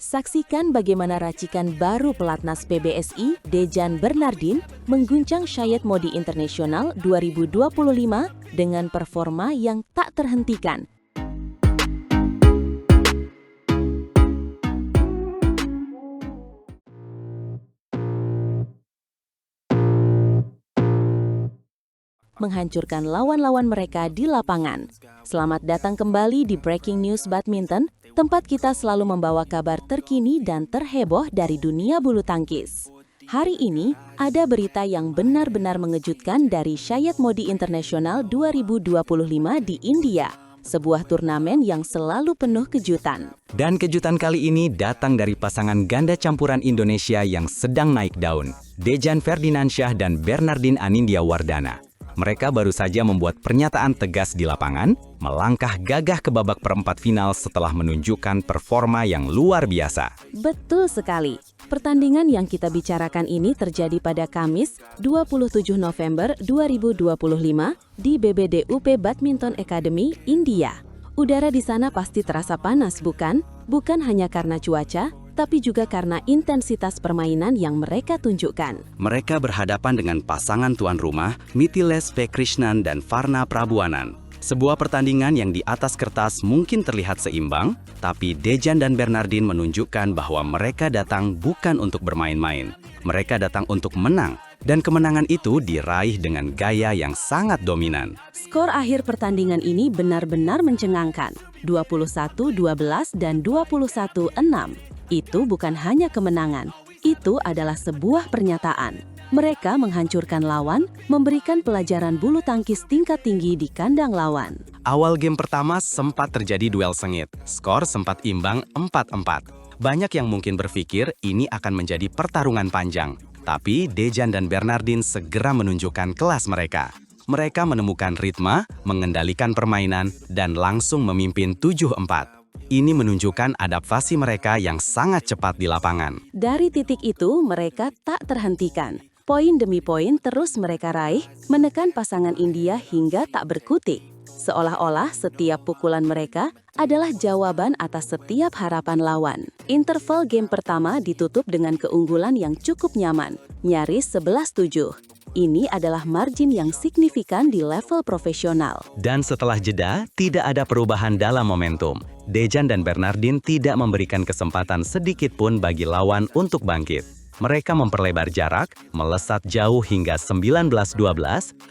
Saksikan bagaimana racikan baru pelatnas PBSI, Dejan Bernardin, mengguncang Syed Modi Internasional 2025 dengan performa yang tak terhentikan. Menghancurkan lawan-lawan mereka di lapangan. Selamat datang kembali di Breaking News Badminton, tempat kita selalu membawa kabar terkini dan terheboh dari dunia bulu tangkis. Hari ini, ada berita yang benar-benar mengejutkan dari Syed Modi Internasional 2025 di India, sebuah turnamen yang selalu penuh kejutan. Dan kejutan kali ini datang dari pasangan ganda campuran Indonesia yang sedang naik daun, Dejan Ferdinansyah dan Bernardin Anindya Wardana. Mereka baru saja membuat pernyataan tegas di lapangan, melangkah gagah ke babak perempat final setelah menunjukkan performa yang luar biasa. Betul sekali. Pertandingan yang kita bicarakan ini terjadi pada Kamis, 27 November 2025 di BBDUP Badminton Academy, India. Udara di sana pasti terasa panas, bukan? Bukan hanya karena cuaca, tapi juga karena intensitas permainan yang mereka tunjukkan. Mereka berhadapan dengan pasangan tuan rumah, Mithilesh P. Krishnan dan Varna Prabuanan. Sebuah pertandingan yang di atas kertas mungkin terlihat seimbang, tapi Dejan dan Bernardin menunjukkan bahwa mereka datang bukan untuk bermain-main. Mereka datang untuk menang, dan kemenangan itu diraih dengan gaya yang sangat dominan. Skor akhir pertandingan ini benar-benar mencengangkan, 21-12 dan 21-6. Itu bukan hanya kemenangan, itu adalah sebuah pernyataan. Mereka menghancurkan lawan, memberikan pelajaran bulu tangkis tingkat tinggi di kandang lawan. Awal game pertama sempat terjadi duel sengit, skor sempat imbang 4-4. Banyak yang mungkin berpikir ini akan menjadi pertarungan panjang, tapi Dejan dan Bernardin segera menunjukkan kelas mereka. Mereka menemukan ritme, mengendalikan permainan, dan langsung memimpin 7-4. Ini menunjukkan adaptasi mereka yang sangat cepat di lapangan. Dari titik itu, mereka tak terhentikan. Poin demi poin terus mereka raih, menekan pasangan India hingga tak berkutik. Seolah-olah setiap pukulan mereka adalah jawaban atas setiap harapan lawan. Interval game pertama ditutup dengan keunggulan yang cukup nyaman, nyaris 11-7. Ini adalah margin yang signifikan di level profesional. Dan setelah jeda, tidak ada perubahan dalam momentum. Dejan dan Bernardin tidak memberikan kesempatan sedikit pun bagi lawan untuk bangkit. Mereka memperlebar jarak, melesat jauh hingga 19-12,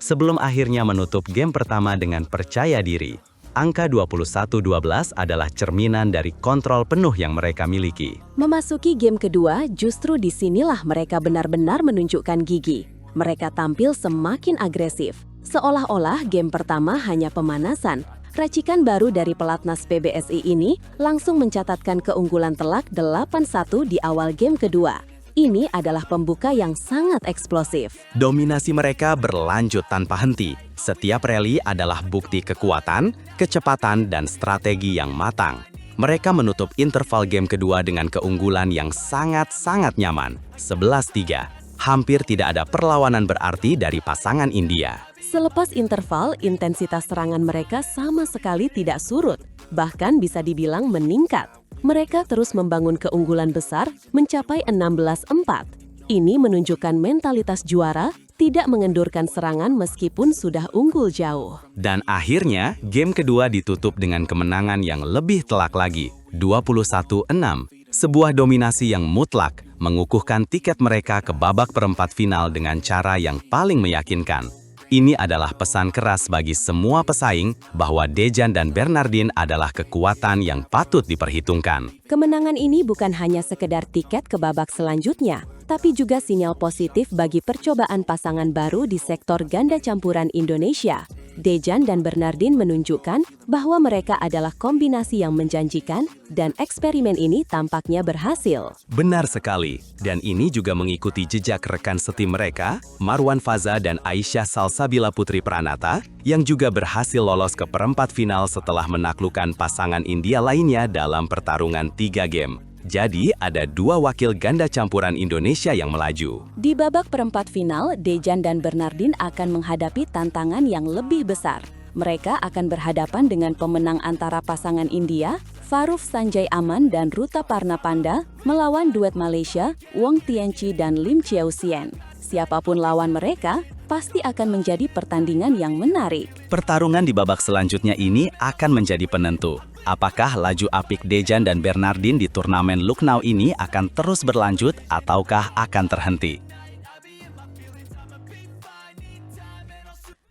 sebelum akhirnya menutup game pertama dengan percaya diri. Angka 21-12 adalah cerminan dari kontrol penuh yang mereka miliki. Memasuki game kedua, justru disinilah mereka benar-benar menunjukkan gigi. Mereka tampil semakin agresif, seolah-olah game pertama hanya pemanasan. Racikan baru dari pelatnas PBSI ini langsung mencatatkan keunggulan telak 8-1 di awal game kedua. Ini adalah pembuka yang sangat eksplosif. Dominasi mereka berlanjut tanpa henti. Setiap rally adalah bukti kekuatan, kecepatan, dan strategi yang matang. Mereka menutup interval game kedua dengan keunggulan yang sangat-sangat nyaman, 11-3. Hampir tidak ada perlawanan berarti dari pasangan India. Selepas interval, intensitas serangan mereka sama sekali tidak surut, bahkan bisa dibilang meningkat. Mereka terus membangun keunggulan besar, mencapai 16-4. Ini menunjukkan mentalitas juara, tidak mengendurkan serangan meskipun sudah unggul jauh. Dan akhirnya, game kedua ditutup dengan kemenangan yang lebih telak lagi, 21-6. Sebuah dominasi yang mutlak, mengukuhkan tiket mereka ke babak perempat final dengan cara yang paling meyakinkan. Ini adalah pesan keras bagi semua pesaing bahwa Dejan dan Bernardin adalah kekuatan yang patut diperhitungkan. Kemenangan ini bukan hanya sekedar tiket ke babak selanjutnya, tapi juga sinyal positif bagi percobaan pasangan baru di sektor ganda campuran Indonesia. Dejan dan Bernardin menunjukkan bahwa mereka adalah kombinasi yang menjanjikan dan eksperimen ini tampaknya berhasil. Benar sekali, dan ini juga mengikuti jejak rekan setim mereka, Marwan Faza dan Aisyah Salsabila Putri Pranata, yang juga berhasil lolos ke perempat final setelah menaklukkan pasangan India lainnya dalam pertarungan 3 game. Jadi, ada 2 wakil ganda campuran Indonesia yang melaju. Di babak perempat final, Dejan dan Bernardin akan menghadapi tantangan yang lebih besar. Mereka akan berhadapan dengan pemenang antara pasangan India, Farooq Sanjay Aman dan Ruta Parnapanda melawan duet Malaysia, Wong Tianchi dan Lim Chiao Sien. Siapapun lawan mereka, pasti akan menjadi pertandingan yang menarik. Pertarungan di babak selanjutnya ini akan menjadi penentu. Apakah laju apik Dejan dan Bernardine di turnamen Lucknow ini akan terus berlanjut ataukah akan terhenti?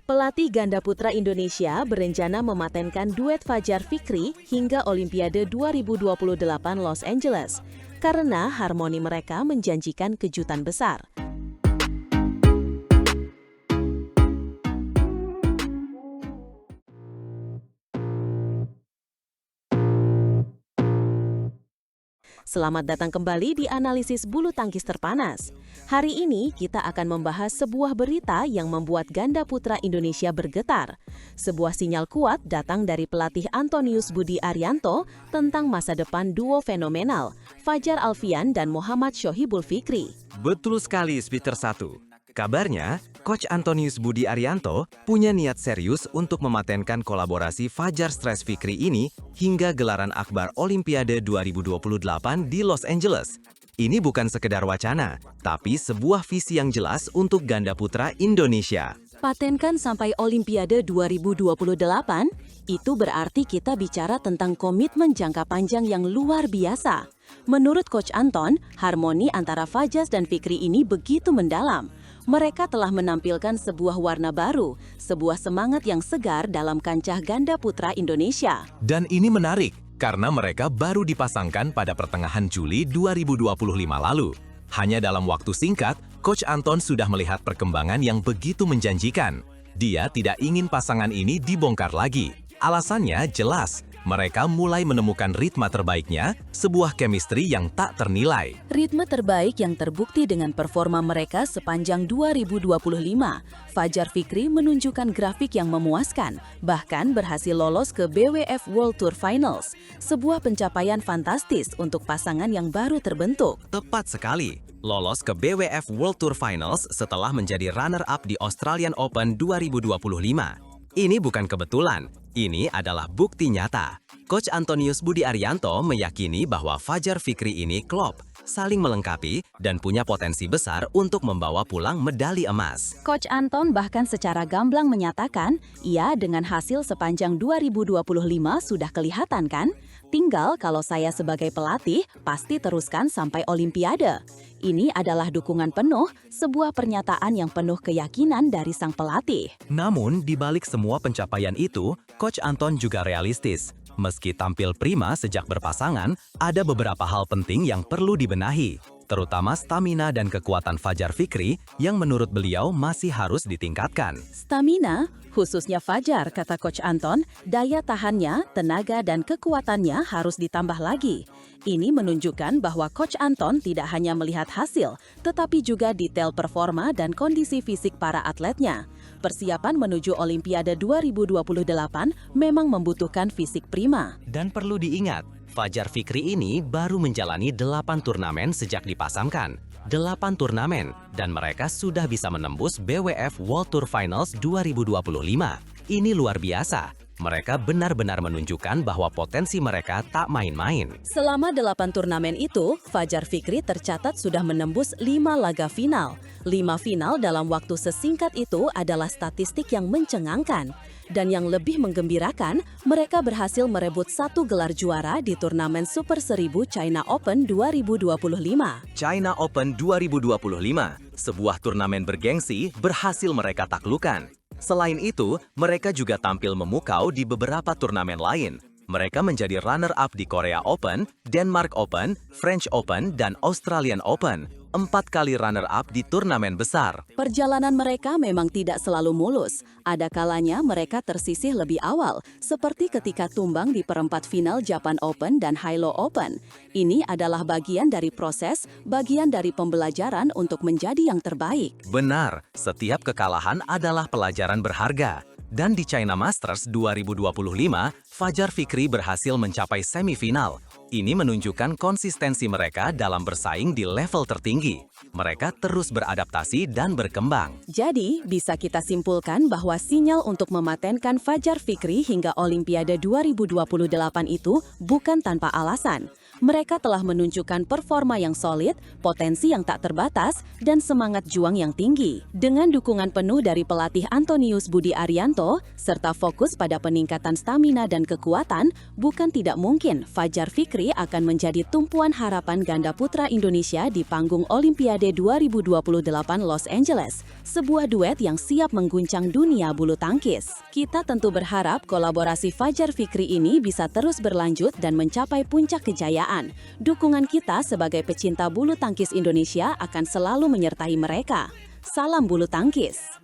Pelatih ganda putra Indonesia berencana mematenkan duet Fajar Fikri hingga Olimpiade 2028 Los Angeles karena harmoni mereka menjanjikan kejutan besar. Selamat datang kembali di analisis bulu tangkis terpanas. Hari ini kita akan membahas sebuah berita yang membuat ganda putra Indonesia bergetar. Sebuah sinyal kuat datang dari pelatih Antonius Budi Arianto tentang masa depan duo fenomenal, Fajar Alfian dan Muhammad Shohibul Fikri. Betul sekali, Speaker 1. Kabarnya, Coach Antonius Budi Arianto punya niat serius untuk mematenkan kolaborasi Fajar Stres Fikri ini hingga gelaran akbar Olimpiade 2028 di Los Angeles. Ini bukan sekedar wacana, tapi sebuah visi yang jelas untuk ganda putra Indonesia. Patenkan sampai Olimpiade 2028, itu berarti kita bicara tentang komitmen jangka panjang yang luar biasa. Menurut Coach Anton, harmoni antara Fajar dan Fikri ini begitu mendalam. Mereka telah menampilkan sebuah warna baru, sebuah semangat yang segar dalam kancah ganda putra Indonesia. Dan ini menarik, karena mereka baru dipasangkan pada pertengahan Juli 2025 lalu. Hanya dalam waktu singkat, Coach Anton sudah melihat perkembangan yang begitu menjanjikan. Dia tidak ingin pasangan ini dibongkar lagi. Alasannya jelas, mereka mulai menemukan ritme terbaiknya, sebuah chemistry yang tak ternilai. Ritme terbaik yang terbukti dengan performa mereka sepanjang 2025. Fajar Fikri menunjukkan grafik yang memuaskan, bahkan berhasil lolos ke BWF World Tour Finals. Sebuah pencapaian fantastis untuk pasangan yang baru terbentuk. Tepat sekali. Lolos ke BWF World Tour Finals setelah menjadi runner-up di Australian Open 2025. Ini bukan kebetulan, ini adalah bukti nyata. Coach Antonius Budi Arianto meyakini bahwa Fajar Fikri ini klop, saling melengkapi, dan punya potensi besar untuk membawa pulang medali emas. Coach Anton bahkan secara gamblang menyatakan, iya dengan hasil sepanjang 2025 sudah kelihatan kan? Tinggal kalau saya sebagai pelatih pasti teruskan sampai Olimpiade. Ini adalah dukungan penuh, sebuah pernyataan yang penuh keyakinan dari sang pelatih. Namun, di balik semua pencapaian itu, Coach Anton juga realistis. Meski tampil prima sejak berpasangan, ada beberapa hal penting yang perlu dibenahi, terutama stamina dan kekuatan Fajar Fikri yang menurut beliau masih harus ditingkatkan. Stamina, khususnya Fajar, kata Coach Anton, daya tahannya, tenaga dan kekuatannya harus ditambah lagi. Ini menunjukkan bahwa Coach Anton tidak hanya melihat hasil, tetapi juga detail performa dan kondisi fisik para atletnya. Persiapan menuju Olimpiade 2028 memang membutuhkan fisik prima. Dan perlu diingat, Fajar Fikri ini baru menjalani 8 turnamen sejak dipasangkan. 8 turnamen, dan mereka sudah bisa menembus BWF World Tour Finals 2025. Ini luar biasa. Mereka benar-benar menunjukkan bahwa potensi mereka tak main-main. Selama 8 turnamen itu, Fajar Fikri tercatat sudah menembus 5 laga final. 5 final dalam waktu sesingkat itu adalah statistik yang mencengangkan. Dan yang lebih menggembirakan, mereka berhasil merebut 1 gelar juara di turnamen Super 1000 China Open 2025. China Open 2025, sebuah turnamen bergengsi, berhasil mereka taklukkan. Selain itu, mereka juga tampil memukau di beberapa turnamen lain. Mereka menjadi runner-up di Korea Open, Denmark Open, French Open, dan Australian Open. 4 kali runner-up di turnamen besar. Perjalanan mereka memang tidak selalu mulus. Ada kalanya mereka tersisih lebih awal, seperti ketika tumbang di perempat final Japan Open dan Hilo Open. Ini adalah bagian dari proses, bagian dari pembelajaran untuk menjadi yang terbaik. Benar, setiap kekalahan adalah pelajaran berharga. Dan di China Masters 2025, Fajar Fikri berhasil mencapai semifinal. Ini menunjukkan konsistensi mereka dalam bersaing di level tertinggi. Mereka terus beradaptasi dan berkembang. Jadi, bisa kita simpulkan bahwa sinyal untuk mematenkan Fajar Fikri hingga Olimpiade 2028 itu bukan tanpa alasan. Mereka telah menunjukkan performa yang solid, potensi yang tak terbatas, dan semangat juang yang tinggi. Dengan dukungan penuh dari pelatih Antonius Budi Arianto, serta fokus pada peningkatan stamina dan kekuatan, bukan tidak mungkin Fajar Fikri akan menjadi tumpuan harapan ganda putra Indonesia di panggung Olimpiade 2028 Los Angeles, sebuah duet yang siap mengguncang dunia bulu tangkis. Kita tentu berharap kolaborasi Fajar Fikri ini bisa terus berlanjut dan mencapai puncak kejayaan. Dukungan kita sebagai pecinta bulu tangkis Indonesia akan selalu menyertai mereka. Salam bulu tangkis!